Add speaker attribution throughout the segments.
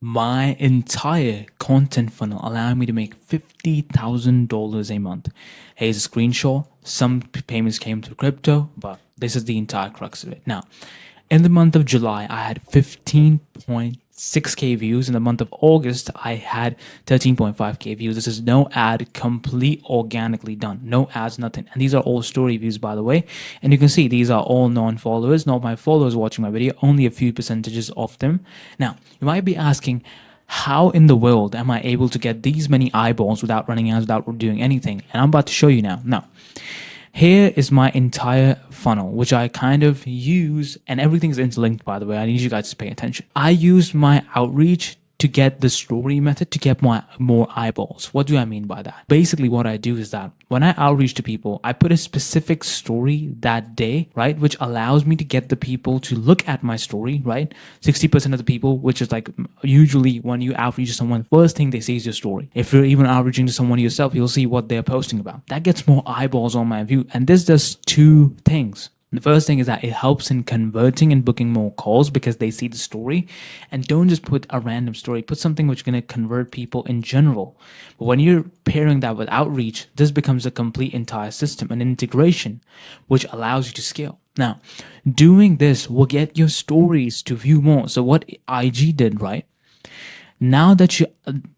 Speaker 1: my entire content funnel allowed me to make $50,000 a month. Here's a screenshot. Some payments came through crypto, but this is the entire crux of it. Now, in the month of July, I had 15.6k views. In the month of August, I had 13.5k views. This is no ad, complete organically done. No ads, nothing. And these are all story views, by the way. And you can see these are all non-followers, not my followers watching my video, only a few percentages of them. Now, you might be asking, how in the world am I able to get these many eyeballs without running ads, without doing anything? And I'm about to show you now. Now, here is my entire funnel, which I kind of use, and everything's interlinked, by the way. I need you guys to pay attention. I use my outreach to get the story method to get more eyeballs. What do I mean by that? Basically, what I do is that when I outreach to people, I put a specific story that day, right? Which allows me to get the people to look at my story, right? 60% of the people, which is like usually when you outreach to someone, first thing they see is your story. If you're even outreaching to someone yourself, you'll see what they're posting about. That gets more eyeballs on my view. And this does two things. The first thing is that it helps in converting and booking more calls because they see the story. And don't just put a random story, put something which is going to convert people in general. But when you're pairing that with outreach, this becomes a complete entire system, an integration, which allows you to scale. Now, doing this will get your stories to view more. So what IG did, right? Now that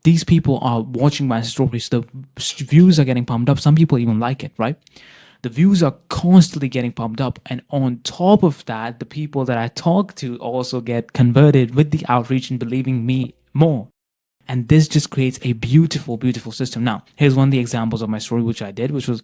Speaker 1: these people are watching my stories, the views are getting pumped up. Some people even like it, right? The views are constantly getting pumped up. And on top of that, the people that I talk to also get converted with the outreach and believing me more. And this just creates a beautiful, beautiful system. Now, here's one of the examples of my story, which I did, which was,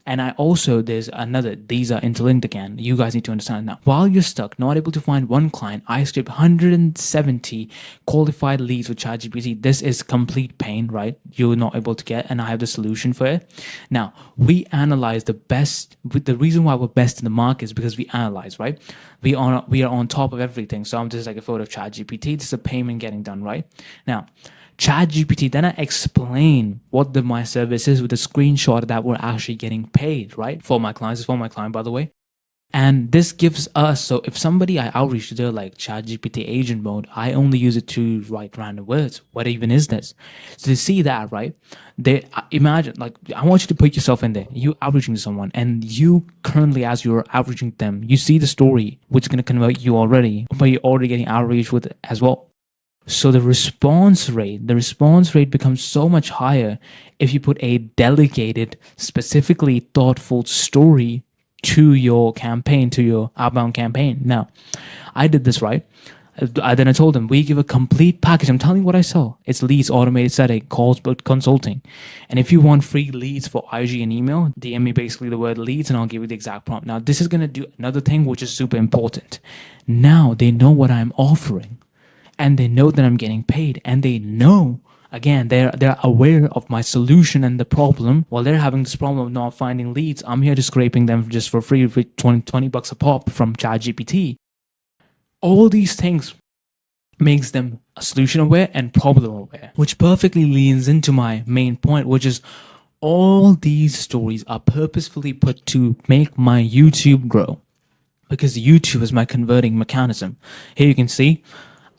Speaker 1: and I also, there's another, these are interlinked again. You guys need to understand now. While you're stuck, not able to find one client, I scraped 170 qualified leads with ChatGPT. This is complete pain, right? You're not able to get, and I have the solution for it. Now, we analyze the best. The reason why we're best in the market is because we analyze, right? We are on top of everything. So I'm just like a photo of ChatGPT. This is a payment getting done, right? Now, ChatGPT, then I explain what my service is with a screenshot that we're actually getting paid, right? For my clients, it's for my client, by the way. And this gives us, so if somebody I outreach to, they're like ChatGPT agent mode, I only use it to write random words. What even is this? So to see that, right? Imagine, like, I want you to put yourself in there. You outreaching to someone, and you currently, as you're outreaching to them, you see the story, which is going to convert you already, but you're already getting outreach with it as well. So the response rate becomes so much higher if you put a delegated, specifically thoughtful story to your campaign, to your outbound campaign. Now, I did this, right? Then I told them, we give a complete package. I'm telling you what I sell. It's leads, automated setting, calls, but consulting. And if you want free leads for IG and email, DM me basically the word leads and I'll give you the exact prompt. Now, this is going to do another thing, which is super important. Now they know what I'm offering. And they know that I'm getting paid, and they know, again, they're aware of my solution and the problem. While they're having this problem of not finding leads, I'm here to scraping them just for free with 20 bucks a pop from ChatGPT. All these things makes them solution aware and problem aware, which perfectly leans into my main point, which is all these stories are purposefully put to make my YouTube grow, because YouTube is my converting mechanism. Here you can see,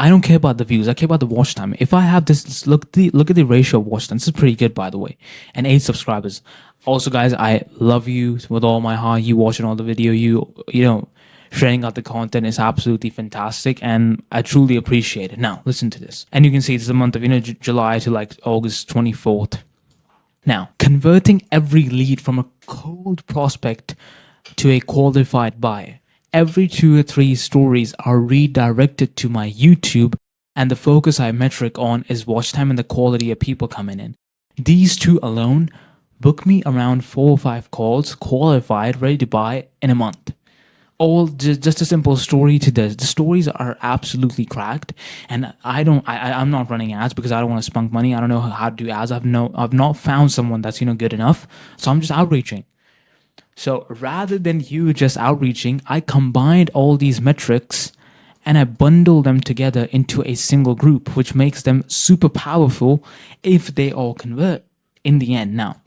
Speaker 1: I don't care about the views. I care about the watch time. If I have this, look at the ratio of watch time. This is pretty good, by the way. And 8 subscribers. Also, guys, I love you with all my heart. You watching all the video, you know, sharing out the content is absolutely fantastic, and I truly appreciate it. Now, listen to this. And you can see it's the month of July to like August 24th. Now, converting every lead from a cold prospect to a qualified buyer. Every 2 or 3 stories are redirected to my YouTube, and the focus I metric on is watch time and the quality of people coming in. These 2 alone book me around 4 or 5 calls, qualified, ready to buy in a month. All just a simple story to this. The stories are absolutely cracked, and I'm not running ads because I don't want to spunk money. I don't know how to do ads. I've not found someone that's good enough, so I'm just outreaching. So rather than you just outreaching, I combined all these metrics and I bundle them together into a single group, which makes them super powerful if they all convert in the end. Now,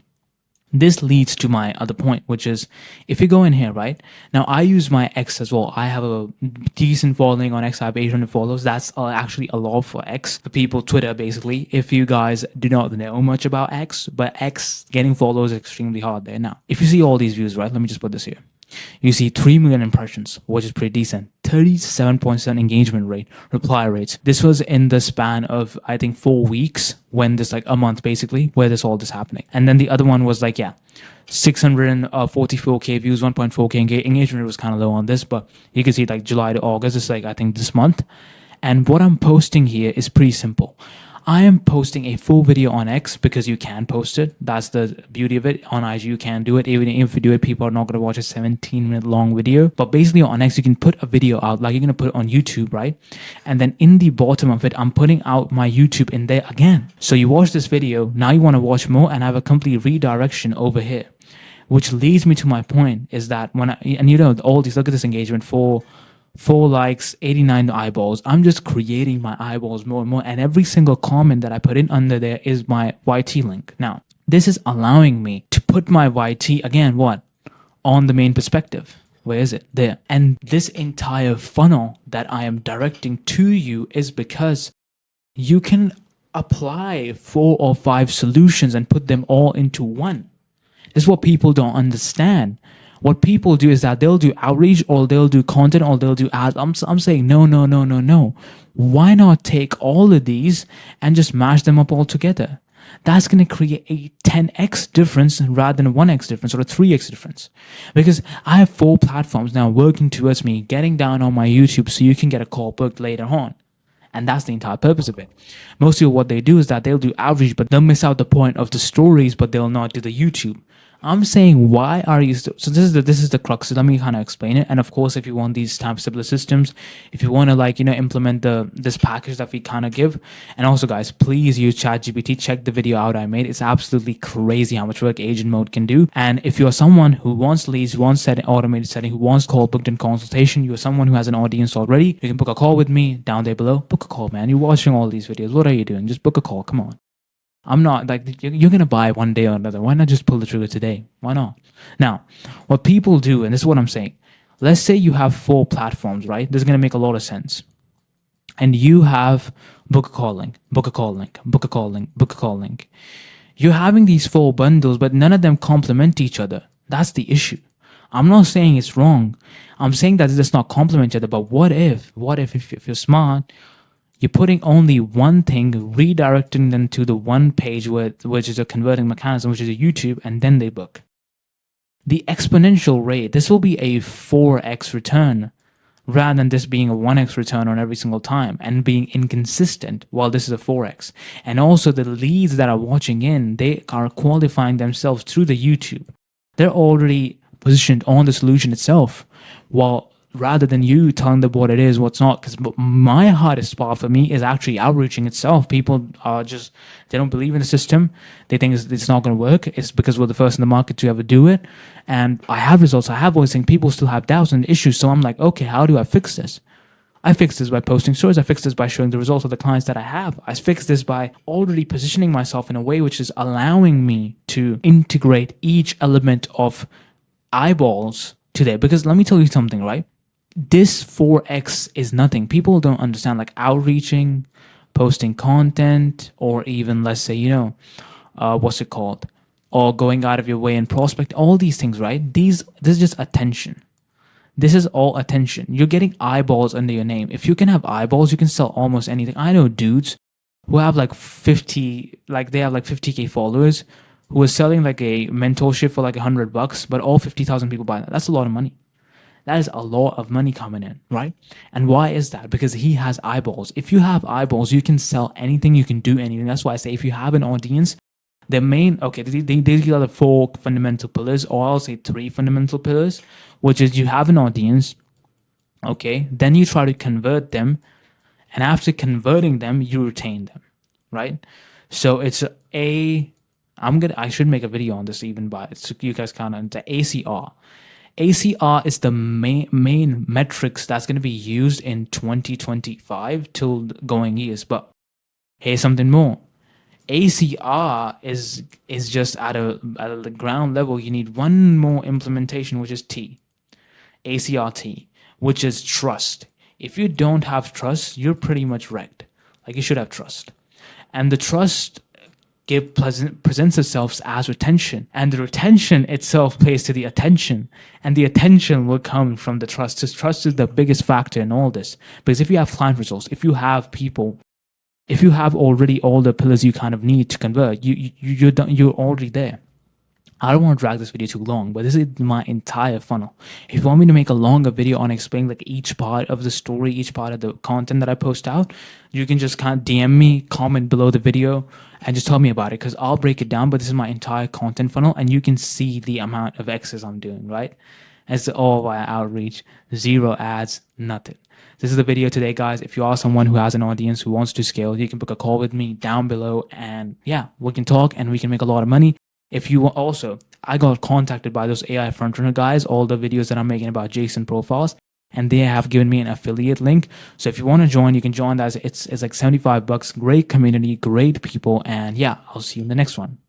Speaker 1: This leads to my other point, which is if you go in here, right? Now, I use my X as well. I have a decent following on X. I have 800 followers. That's actually a lot for X, for people, Twitter, basically. If you guys do not know much about X, but X getting followers is extremely hard there. Now, if you see all these views, right? Let me just put this here. You see 3 million impressions, which is pretty decent. 37.7 engagement rate, reply rates. This was in the span of, I think, 4 weeks, when this, like a month basically, where this all this happening. And then the other one was like, 644k views, 1.4k engagement was kind of low on this, but you can see like July to August, it's like, I think this month. And what I'm posting here is pretty simple. I am posting a full video on X because you can post it. That's the beauty of it. On IG, you can do it. Even if you do it, people are not going to watch a 17-minute long video. But basically on X, you can put a video out, like you're going to put it on YouTube, right? And then in the bottom of it, I'm putting out my YouTube in there again. So you watch this video, now you want to watch more, and I have a complete redirection over here. Which leads me to my point is that all these, look at this engagement, 4 likes, 89 eyeballs. I'm just creating my eyeballs more and more, and every single comment that I put in under there is my YT link. Now, this is allowing me to put my YT again, on the main perspective. Where is it? There. And this entire funnel that I am directing to you is because you can apply 4 or 5 solutions and put them all into one. This is what people don't understand. What people do is that they'll do outreach, or they'll do content, or they'll do ads. I'm saying no. Why not take all of these and just mash them up all together? That's going to create a 10x difference rather than a 1x difference or a 3x difference. Because I have 4 platforms now working towards me getting down on my YouTube so you can get a call booked later on. And that's the entire purpose of it. Mostly what they do is that they'll do outreach, but they'll miss out the point of the stories, but they'll not do the YouTube. I'm saying, why are you so this is the crux. So let me kind of explain it. And of course, if you want these type of similar systems, if you want to implement this package that we kind of give, and also guys, please use ChatGPT. Check the video out I made. It's absolutely crazy how much work agent mode can do. And if you're someone who wants leads, who wants automated setting, who wants call booked in consultation, you're someone who has an audience already, you can book a call with me down there below. Book a call, man. You're watching all these videos. What are you doing? Just book a call. Come on. I'm not like, you're going to buy one day or another. Why not just pull the trigger today? Why not? Now, what people do, and this is what I'm saying. Let's say you have 4 platforms, right? This is going to make a lot of sense. And you have book a call link, book a call link, book a call link, book a call link. You're having these 4 bundles, but none of them complement each other. That's the issue. I'm not saying it's wrong. I'm saying that it does not complement each other. But what if you're smart, you're putting only one thing, redirecting them to the one page which is a converting mechanism, which is a YouTube, and then they book. The exponential rate, this will be a 4x return rather than this being a 1x return on every single time and being inconsistent while this is a 4x. And also the leads that are watching in, they are qualifying themselves through the YouTube. They're already positioned on the solution itself, while rather than you telling them what it is, what's not. Because my hardest part for me is actually outreaching itself. People are just, they don't believe in the system. They think it's not going to work. It's because we're the first in the market to ever do it. And I have results. I have always think people still have doubts and issues. So I'm like, okay, how do I fix this? I fix this by posting stories. I fix this by showing the results of the clients that I have. I fix this by already positioning myself in a way which is allowing me to integrate each element of eyeballs to there. Because let me tell you something, right? This 4x is nothing. People don't understand, like outreaching, posting content, or even let's say, what's it called? Or going out of your way and prospect, all these things, right? This is just attention. This is all attention. You're getting eyeballs under your name. If you can have eyeballs, you can sell almost anything. I know dudes who have like 50k followers who are selling like a mentorship for like $100, but all 50,000 people buy that. That's a lot of money. That is a lot of money coming in, right? And why is that? Because he has eyeballs. If you have eyeballs, you can sell anything, you can do anything. That's why I say if you have an audience, these are the 4 fundamental pillars, or I'll say 3 fundamental pillars, which is you have an audience, okay? Then you try to convert them, and after converting them, you retain them, right? So it's I should make a video on this even, but so you guys kind of, the ACR. ACR is the main metrics that's going to be used in 2025 till going years. But here's something more. ACR is just at the ground level. You need one more implementation, which is ACRT, which is trust. If you don't have trust, you're pretty much wrecked. Like, you should have trust, and the trust presents itself as retention, and the retention itself plays to the attention, and the attention will come from the trust. So trust is the biggest factor in all this, because if you have client results, if you have people, if you have already all the pillars you kind of need to convert, you're already there. I don't want to drag this video too long, but this is my entire funnel. If you want me to make a longer video on explaining like each part of the story, each part of the content that I post out, you can just kind of DM me, comment below the video, and just tell me about it, because I'll break it down. But this is my entire content funnel, and you can see the amount of X's I'm doing, right? It's all via outreach, zero ads, nothing. This is the video today, guys. If you are someone who has an audience who wants to scale, you can book a call with me down below, and yeah, we can talk and we can make a lot of money. If you also, I got contacted by those AI frontrunner guys, all the videos that I'm making about JSON profiles, and they have given me an affiliate link. So if you want to join, you can join that. It's like $75. Great community, great people, and yeah, I'll see you in the next one.